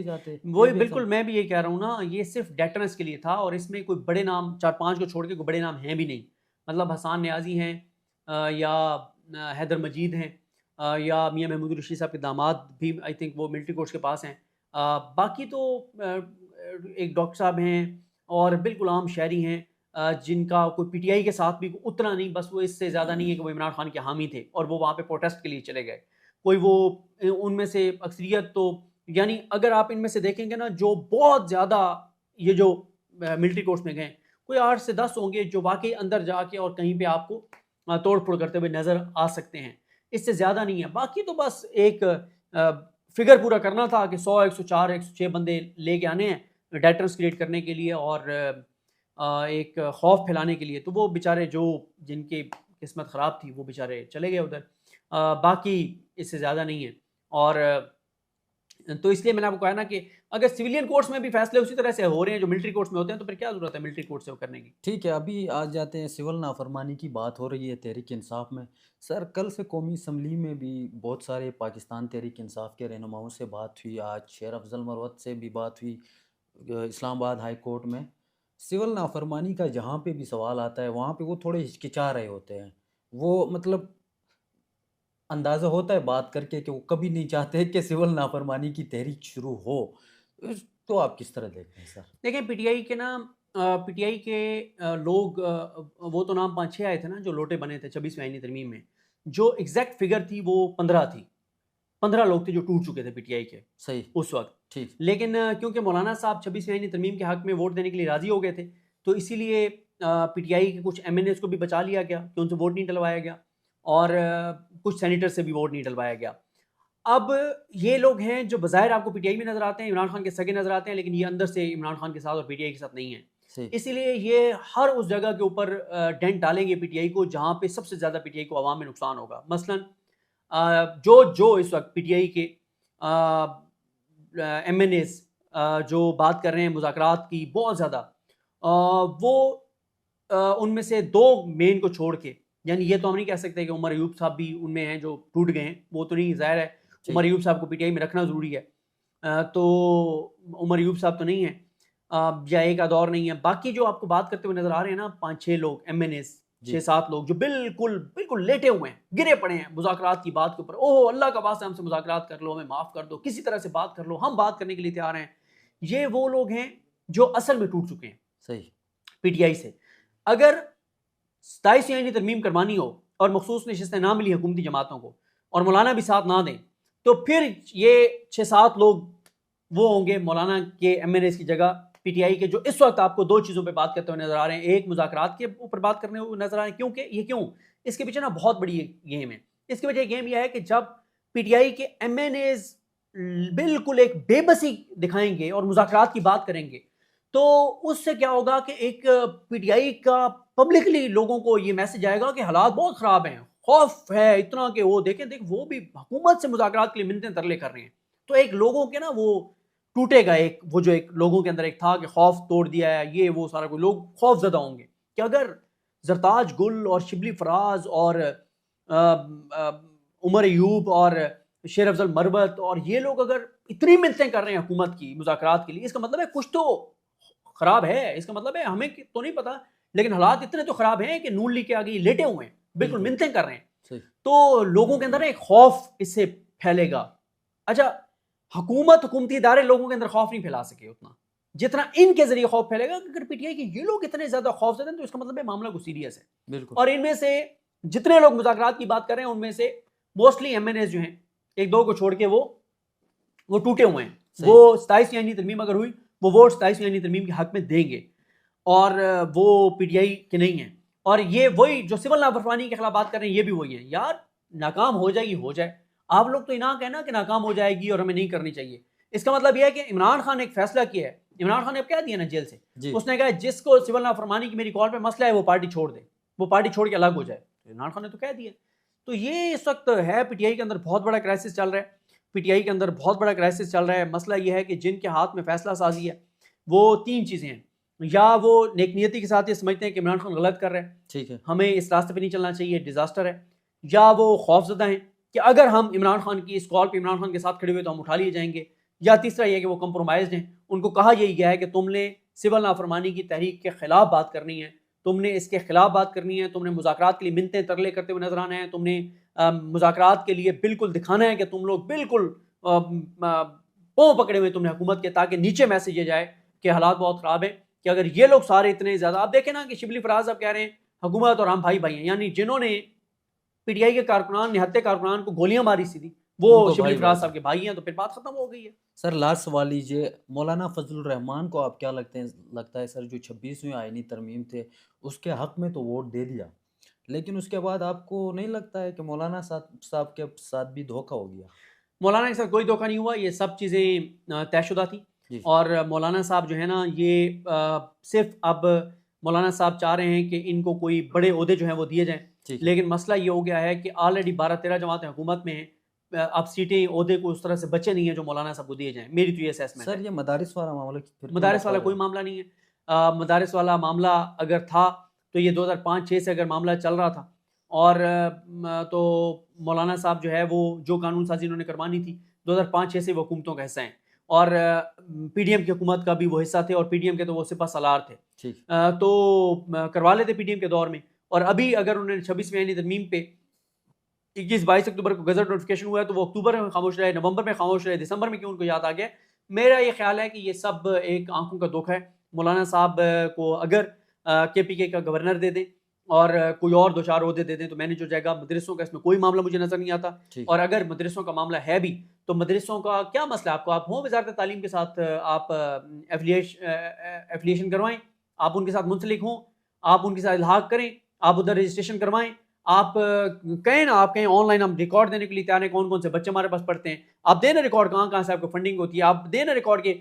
जाते। वही बिल्कुल, मैं भी यही कह रहा हूँ ना, ये सिर्फ डेटर्नेंस के लिए था और इसमें कोई बड़े नाम 4-5 को छोड़ के कोई बड़े नाम हैं भी नहीं। मतलब हसान न्याजी हैं, या हैदर मजीद हैं, या मियां महमूद रशीद साहब के दामाद भी आई थिंक वो मिलिट्री कोर्ट्स के पास हैं। बाकी तो एक डॉक्टर साहब हैं और बिल्कुल आम शहरी हैं, जिनका कोई पीटीआई के साथ भी उतना नहीं, बस वो इससे ज़्यादा नहीं है कि वो इमरान खान के हामी थे और वो वहाँ पे प्रोटेस्ट के लिए चले गए। कोई वो उनमें से अक्सरियत तो, यानी अगर आप इनमें से देखेंगे ना, जो बहुत ज़्यादा ये जो मिलिट्री कोर्ट्स में गए, कोई 8 से 10 होंगे जो वाकई अंदर जाके और कहीं पे आपको तोड़ फोड़ करते हुए नज़र आ सकते हैं। इससे ज़्यादा नहीं है। बाकी तो बस एक फिगर पूरा करना था कि 100, 104, 106 बंदे लेके आने हैं डेटर्स क्रिएट करने के लिए और एक खौफ फैलाने के लिए। तो वो बेचारे जो जिनकी किस्मत ख़राब थी वो बेचारे चले गए उधर। बाकी इससे ज़्यादा नहीं है। और तो इसलिए मैंने आपको कहा ना कि अगर सिविलियन कोर्ट्स में भी फैसले उसी तरह से हो रहे हैं जो मिलिट्री कोर्ट्स में होते हैं, तो फिर क्या जरूरत है मिलिट्री कोर्ट से वो करने की। ठीक है, अभी आ जाते हैं सिविल नाफरमानी की बात हो रही है तहरीक इंसाफ में। सर, कल से कौमी असम्बली में भी बहुत सारे पाकिस्तान तहरीक इंसाफ के रहनुमाओं से बात हुई, आज शेर अफजल मरवत से भी बात हुई इस्लामाबाद हाई कोर्ट में। सिविल नाफरमानी का जहाँ पे भी सवाल आता है वहाँ पे वो थोड़े हिचकिचा रहे होते हैं। वो मतलब अंदाज़ा होता है बात करके कि वो कभी नहीं चाहते कि सिविल नाफरमानी की तहरीक शुरू हो। तो आप किस तरह देखते हैं सर? देखिए पीटीआई के ना, पीटीआई के लोग, वो तो नाम 5-6 आए थे ना जो लोटे बने थे 26वीं आईनी तरमीम में। जो एग्जैक्ट फिगर थी वो 15 थी। 15 लोग थे जो टूट चुके थे पीटीआई के सही। उस वक्त। ठीक। लेकिन क्योंकि मौलाना साहब 26वीं आईनी तरमीम के हक में वोट देने के लिए राजी हो गए थे, तो इसीलिए पीटीआई के कुछ एमएनएस को भी बचा लिया गया कि उनसे वोट नहीं डलवाया गया, और कुछ सेनेटर से भी वोट नहीं डलवाया गया। अब ये लोग हैं जो बज़ाहिर आपको पीटीआई में नजर आते हैं, इमरान खान के सगे नजर आते हैं, लेकिन ये अंदर से इमरान खान के साथ और पीटीआई के साथ नहीं है। सही। इसीलिए ये हर उस जगह के ऊपर डेंट डालेंगे पीटीआई को जहां पे सबसे ज्यादा पीटीआई को आवाम में नुकसान होगा। मसलन जो जो इस वक्त पीटीआई के एमएनएस जो बात कर रहे हैं मुज़ाकरात की बहुत ज़्यादा, वो उनमें से दो मेन को छोड़ के, यानी ये तो हम नहीं कह सकते कि उमर अयूब साहब भी उनमें हैं जो टूट गए हैं, वो तो नहीं, ज़ाहिर है उमर अयूब साहब को पीटीआई में रखना ज़रूरी है। तो उमर अयूब साहब तो नहीं है, या एक आध और नहीं है। बाकी जो आपको बात करते हुए नजर आ रहे हैं ना, 5-6 लोग एमएनएस, 6-7 लोग जो बिल्कुल बिल्कुल लेटे हुए हैं, गिरे पड़े हैं मुज़ाकरात की बात के ऊपर। ओह अल्लाह का वास्ता हमसे मुज़ाकरात कर लो, हमें माफ़ कर दो, किसी तरह से बात कर लो, हम बात करने के लिए तैयार हैं। ये वो लोग हैं जो असल में टूट चुके हैं सही। पीटीआई से। अगर 27वीं आईनी तरमीम करवानी हो और मखसूस नशिस्तें ना मिली हुकूमती जमातों को और मौलाना भी साथ ना दें, तो फिर ये 6-7 लोग वो होंगे मौलाना के एमएनएस की जगह पीटीआई के, जो इस वक्त आपको दो चीज़ों पे बात करते हुए नजर आ रहे हैं। एक, मुज़ाकरात के ऊपर बात करने हुए नजर आ रहे हैं। क्योंकि ये क्यों, इसके पीछे ना बहुत बड़ी गेम है। इसके वजह गेम यह है कि जब पीटीआई के एमएनएस बिल्कुल एक बेबसी दिखाएंगे और मुज़ाकरात की बात करेंगे, तो उससे क्या होगा कि एक पीटीआई का पब्लिकली लोगों को ये मैसेज आएगा कि हालात बहुत ख़राब हैं, खौफ है इतना कि वो देखें देख वो भी हुकूमत से मुज़ाकरात के लिए मिन्नतें तरले कर रहे हैं। तो एक लोगों के ना वो टूटेगा, एक वो जो एक लोगों के अंदर एक था कि खौफ तोड़ दिया है, ये वो सारा कोई लोग खौफ ज़दा होंगे कि अगर जरताज गुल और शिबली फराज और उमर अयूब और शेर अफजल मरवत और ये लोग अगर इतनी मिन्नतें कर रहे हैं हुकूमत की मुज़ाकरात के लिए, इसका मतलब है कुछ तो खराब है। इसका मतलब है हमें तो नहीं पता, लेकिन हालात इतने तो खराब हैं कि नून लीग के आगे लेटे हुए हैं, बिल्कुल मिन्नतें कर रहे हैं। तो लोगों के अंदर एक खौफ इससे फैलेगा। अच्छा, हुकूमत हुकूमती इदारे लोगों के अंदर खौफ नहीं फैला सके उतना जितना इनके जरिए खौफ फैलेगा। अगर पीटीआई के ये लोग इतने ज्यादा खौफ से, तो इसका मतलब है मामला कुछ सीरियस है। बिल्कुल। और इनमें से जितने लोग मुज़ाकरात की बात कर रहे हैं उनमें से मोस्टली एमएनएस जो हैं, एक दो को छोड़ के वो टूटे हुए हैं। वो 27वीं आईनी तरमीम अगर हुई, वो वोट 27वीं आईनी तरमीम के हक में देंगे, और वो पीटीआई के नहीं है। और ये वही जो सिविल नाफरमानी के खिलाफ बात कर रहे हैं, ये भी वही है। यार नाकाम हो जाएगी हो जाए, आप लोग तो इना कहना कि नाकाम हो जाएगी और हमें नहीं करनी चाहिए। इसका मतलब यह है कि इमरान खान ने एक फैसला किया है। इमरान खान ने अब कह दिया ना जेल से, उसने कहा जिसको सिविल नाफरमानी की मेरी कॉल पे मसला है वो पार्टी छोड़ दे, वो पार्टी छोड़ के अलग हो जाए। इमरान खान ने तो कह दिया। तो ये इस वक्त है पीटीआई के अंदर बहुत बड़ा क्राइसिस चल रहा है। पीटीआई के अंदर बहुत बड़ा क्राइसिस चल रहा है। मसला यह है कि जिनके हाथ में फैसला साजी है वो तीन चीज़ें हैं, या वो नेकनियती के साथ ये समझते हैं कि इमरान खान गलत कर रहे हैं, ठीक है, हमें इस रास्ते पे नहीं चलना चाहिए, डिजास्टर है, या वो खौफजदा हैं कि अगर हम इमरान खान की इस कॉल पे इमरान खान के साथ खड़े हुए तो हम उठा लिए जाएंगे, या तीसरा ये कि वो कंप्रोमाइज्ड हैं। उनको कहा यही गया है कि तुमने सिविल नाफरमानी की तहरीक के खिलाफ बात करनी है, तुमने इसके खिलाफ बात करनी है, तुमने मुज़ाकरात के लिए मिन्नतें तरले करते हुए नजर आना है, तुमने मुज़ाकरात के लिए बिल्कुल दिखाना है कि तुम लोग बिल्कुल पाँव पकड़े हुए तुमने हुकूमत के, ताकि नीचे मैसेज ये जाए कि हालात बहुत ख़राब है। कि अगर ये लोग सारे इतने ज़्यादा, आप देखें ना कि शिबली फराज साहब कह रहे हैं हुकूमत और हम भाई भाई हैं, यानी जिन्होंने पीटीआई के कारकुनान, निहत्ते कारकुनान को गोलियां मारी सीधी, वो उनको शिबली भाई फराज भाई। साहब के भाई हैं, तो फिर बात खत्म हो गई है। सर लास्ट सवाल लीजिए, मौलाना फजलुर रहमान को आप क्या लगता है सर, जो 26वीं आईनी तरमीम थे उसके हक में तो वोट दे दिया, लेकिन उसके बाद आपको नहीं लगता है कि मौलाना साहब के साथ भी धोखा हो गया? मौलाना के साथ कोई धोखा नहीं हुआ, ये सब चीज़ें तयशुदा थी। जी और मौलाना साहब जो है ना, ये सिर्फ अब मौलाना साहब चाह रहे हैं कि इनको कोई बड़े ओहदे जो हैं वो दिए जाएं। ठीक है। लेकिन मसला ये हो गया है कि ऑलरेडी 12-13 जमातें हुकूमत में हैं। अब सीटें ओहदे को उस तरह से बचे नहीं हैं जो मौलाना साहब को दिए जाएं, मेरी तो ये असेसमेंट सर है। ये मदारिस वाला मामला फिर क्यों मदारिस लटका वाला रहे कोई हैं? मामला नहीं है। मदारिस वाला मामला अगर था तो ये 2005-6 से अगर मामला चल रहा था, और तो मौलाना साहब जो है वो जो कानून साजी उन्होंने करवानी थी 2005-6 से वो हुकूमतों का हिस्सा हैं, और पीडीएम की हुकूमत का भी वो हिस्सा थे, और पीडीएम के तो वो सिपह सलार थे। ठीक। तो करवा लेते पीडीएम के दौर में। और अभी अगर उन्होंने 26वीं आईनी तरमीम पे 21-22 अक्टूबर को गजट नोटिफिकेशन हुआ है, तो वो अक्टूबर में खामोश रहे, नवंबर में खामोश रहे, दिसंबर में क्यों उनको याद आ गया? मेरा ये ख्याल है कि ये सब एक आंखों का दुख है। मौलाना साहब को अगर केपीके का गवर्नर दे दें और कोई और दो चार ओहदे दे दें तो मैनेज हो जाएगा। मदरसों का इसमें कोई मामला मुझे नजर नहीं आता। ठीक और है। अगर मदरसों का मामला है भी, तो मदरसों का क्या मसला है आपको? आप हों वजारत तालीम के साथ, आप एफिलिएशन करवाएं, आप उनके साथ मुंसलिक हों, आप उनके साथ इल्हाक करें, आप उधर रजिस्ट्रेशन करवाएं, आप कहें ना, आप कहें ऑनलाइन हम रिकॉर्ड देने के लिए तैयार हैं, कौन कौन से बच्चे हमारे पास पढ़ते हैं, आप देना रिकॉर्ड कहाँ कहाँ से आपको फंडिंग होती है, आप देना रिकॉर्ड के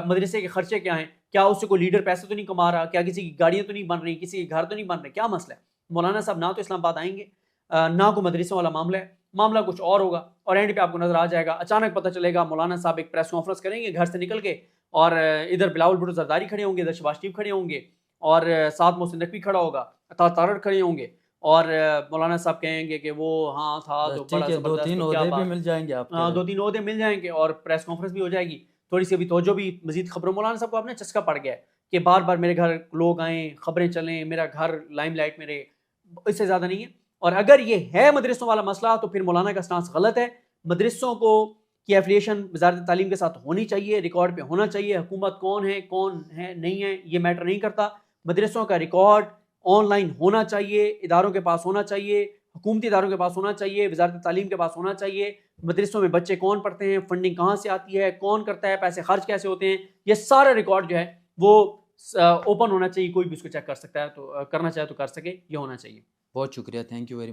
मदरसे के खर्चे क्या हैं, क्या उससे कोई लीडर पैसे तो नहीं कमा रहा, क्या किसी की गाड़ियाँ तो नहीं बन रही, किसी के घर तो नहीं बन रहे, क्या मसला है? मौलाना साहब ना तो इस्लामाबाद आएंगे, ना को मदरसों वाला मामला है, मामला कुछ और होगा, और एंड पे आपको नजर आ जाएगा, अचानक पता चलेगा मौलाना साहब एक प्रेस कॉन्फ्रेंस करेंगे घर से निकल के, और इधर बिलावल भुट्टो जरदारी खड़े होंगे, इधर शहबाज शरीफ खड़े होंगे, और साथ मोहसिन नकवी खड़ा होगा, अता तारड़ खड़े होंगे, और मौलाना साहब कहेंगे कि वो हाँ था बस तो ठीक बड़ा है, दो ज़बरदस्त, तीन तो क्या ओहदे भी बात। मिल जाएंगे आप कह हाँ, रहे दो हैं। तीन ओहदे मिल जाएंगे और प्रेस कॉन्फ्रेंस भी हो जाएगी, थोड़ी सी अभी तवज्जो भी मजीद खबरों। मौलाना साहब को आपने चस्का पड़ गया है कि बार बार मेरे घर लोग आएँ, खबरें चलें, मेरा घर लाइमलाइट में रहे, इससे ज़्यादा नहीं है। और अगर ये है मदरसों वाला मसला, तो फिर मौलाना का स्टांस गलत है। मदरसों को की एफिलिएशन वजारत तालीम के साथ होनी चाहिए, रिकॉर्ड पे होना चाहिए। हुकूमत कौन है नहीं है ये मैटर नहीं करता। मदरसों का रिकॉर्ड ऑनलाइन होना चाहिए, इदारों के पास होना चाहिए, हुकूमती इदारों के पास होना चाहिए, वजारत तालीम के पास होना चाहिए। मदरसों में बच्चे कौन पढ़ते हैं, फंडिंग कहाँ से आती है, कौन करता है, पैसे खर्च कैसे होते हैं, ये सारा रिकॉर्ड जो है वो ओपन होना चाहिए। कोई भी उसको चेक कर सकता है, तो करना चाहे तो कर सके, ये होना चाहिए। बहुत शुक्रिया, थैंक यू वेरी